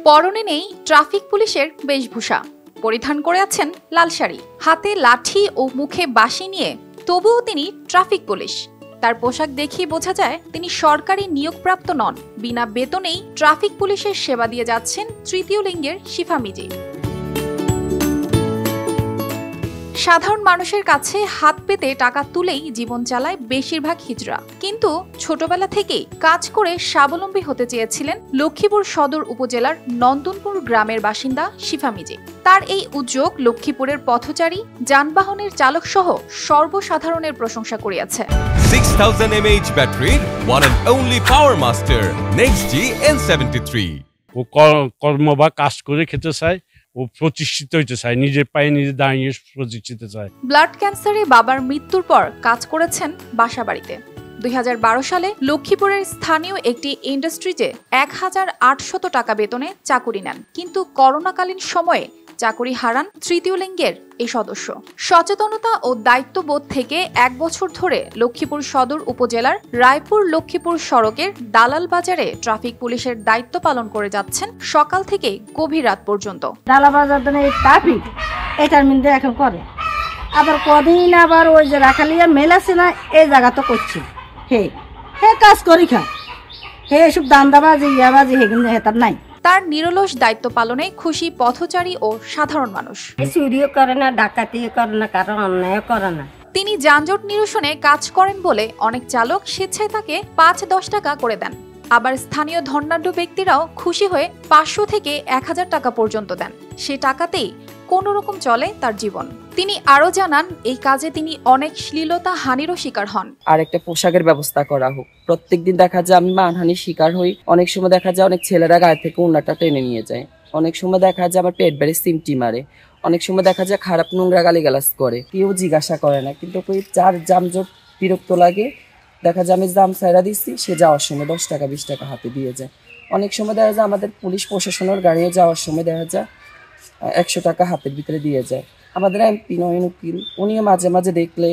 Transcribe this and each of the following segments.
পরনে নেই ট্রাফিক পুলিশের বেশভূষা, পরিধান করে আছেন লাল শাড়ি, হাতে লাঠি ও মুখে বাঁশি নিয়ে তবুও তিনি ট্রাফিক পুলিশ। তার পোশাক দেখেই বোঝা যায় তিনি সরকারি নিয়োগপ্রাপ্ত নন। বিনা বেতনেই ট্রাফিক পুলিশের সেবা দিয়ে যাচ্ছেন তৃতীয় লিঙ্গের শিফা মিজি। সাধারণ মানুষের কাছে হাত পেতে টাকা তুলেই জীবন চালায় বেশিরভাগ হিজড়া, কিন্তু ছোটবেলা থেকেই কাজ করে স্বাবলম্বী হতে চেয়েছিলেন লক্ষ্মীপুর সদর উপজেলার নন্দনপুর গ্রামের বাসিন্দা শিফা মিজি। তার এই উদ্যোগ লক্ষ্মীপুরের পথচারী, যানবাহনের চালক সহ সর্বসাধারণের প্রশংসা কুড়িয়েছে। 6000 mAh battery, one and only Power Master NextG N73। ও কর্ম বা কাজ করে খেতে চায়, ও প্রতিষ্ঠিত হতে চায়, নিজের পায়ে নিজে দাঁড়িয়ে প্রতিষ্ঠিত চায়। ব্লাড ক্যান্সারে বাবার মৃত্যুর পর কাজ করেছেন বাসাবাড়িতে। 2012 সালে লক্ষ্মীপুরের স্থানীয় একটি ইন্ডাস্ট্রিতে 1800 টাকা বেতনে চাকুরি নেন, কিন্তু করোনাকালীন সময়ে চাকুরি হারান তৃতীয় লিঙ্গের এই সদস্য। সচেতনতা ও দায়িত্ববোধ থেকে 1 বছর ধরে লক্ষ্মীপুর সদর উপজেলার রায়পুর লক্ষ্মীপুর সড়কের দালাল বাজারে ট্রাফিক পুলিশের দায়িত্ব পালন করে যাচ্ছেন সকাল থেকে গভীর রাত পর্যন্ত। দালাল বাজার ট্রাফিক এটার মধ্যে এখন করে, আবার কদিন আবার ওই যে রাখালিয়া মেল আছে না, এই জায়গা তো করছে, হে কাজ করি খা, হে এসব দান্দাবাজি ইয়াবাজি হে কিন্তু হেতার নাই। তার নিরলস দায়িত্ব পালনে খুশি পথচারী ও সাধারণ মানুষ। চুরিও করে না, ডাকাতিও করে না, কারণ অন্যায় করে না। তিনি যানজট নিরসনে কাজ করেন বলে অনেক চালক স্বেচ্ছায় তাকে 5-10 টাকা করে দেন। আবার স্থানীয় ধনাঢ্য ব্যক্তিরাও খুশি হয়ে 500 থেকে 1000 টাকা পর্যন্ত দেন। সে টাকাতেই কোনো রকম চলে তার জীবন। তিনি আরো জানান, এই কাজে তিনি অনেক শ্লীলতা হানিরও শিকার হন। আর একটা পোশাকের ব্যবস্থা করা হোক। প্রত্যেকদিন দেখা যায় আমি মানহানির শিকার হই। অনেক সময় দেখা যায় অনেক ছেলেরা গায়ে থেকে উন্নাটা টেনে নিয়ে যায়। অনেক সময় দেখা যায় আমার পেট বেড়ে সিমটি মারে। অনেক সময় দেখা যায় খারাপ নোংরা গালিগালাজ করে, কেউ জিজ্ঞাসা করে না। কিন্তু ওই যার জামজট বিরক্ত লাগে, দেখা যায় আমি জাম ছাইরা দিচ্ছি, সে যাওয়ার সময় 10 টাকা 20 টাকা হাতে দিয়ে যায়। অনেক সময় দেখা যায় আমাদের পুলিশ প্রশাসনের গাড়িও যাওয়ার সময় দেখা যায় 100 টাকা হাতের ভিতরে দিয়ে যায়। আমাদের এমপি নয়ন উকিল, উনিও মাঝে মাঝে দেখলে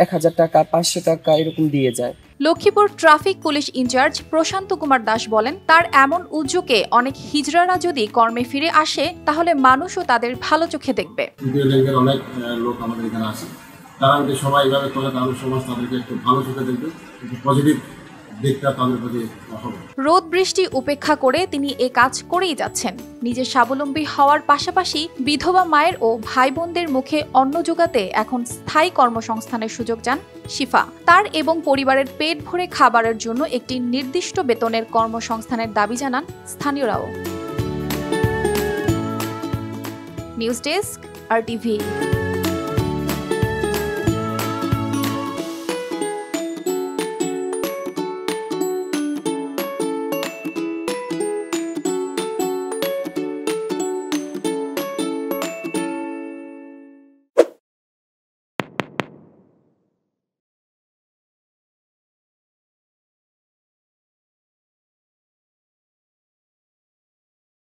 1000 টাকা 500 টাকা এরকম দিয়ে যায়। লক্ষ্মীপুর ট্রাফিক পুলিশ ইনচার্জ প্রশান্ত কুমার দাস বলেন, তার এমন উদ্যোগে অনেক হিজড়ারা যদি কর্মে ফিরে আসে, তাহলে মানুষও তাদের ভালো চোখে দেখবে। অনেক লোক আমাদের এখানে আছে, তারা যদি সবাই এভাবে করে তাহলে সমাজ তাদেরকে একটু ভালো চোখে দেখবে, পজিটিভ দিকটা তাদের প্রতি হবে। রোদ বৃষ্টি উপেক্ষা করে তিনি এ কাজ করেই যাচ্ছেন। নিজে স্বাবলম্বী হওয়ার পাশাপাশি বিধবা মায়ের ও ভাই বোনদের মুখে অন্ন জোগাতে এখন স্থায়ী কর্মসংস্থানের সুযোগ চান শিফা। তার এবং পরিবারের পেট ভরে খাবারের জন্য একটি নির্দিষ্ট বেতনের কর্মসংস্থানের দাবি জানান স্থানীয়রাও। News desk, RTV।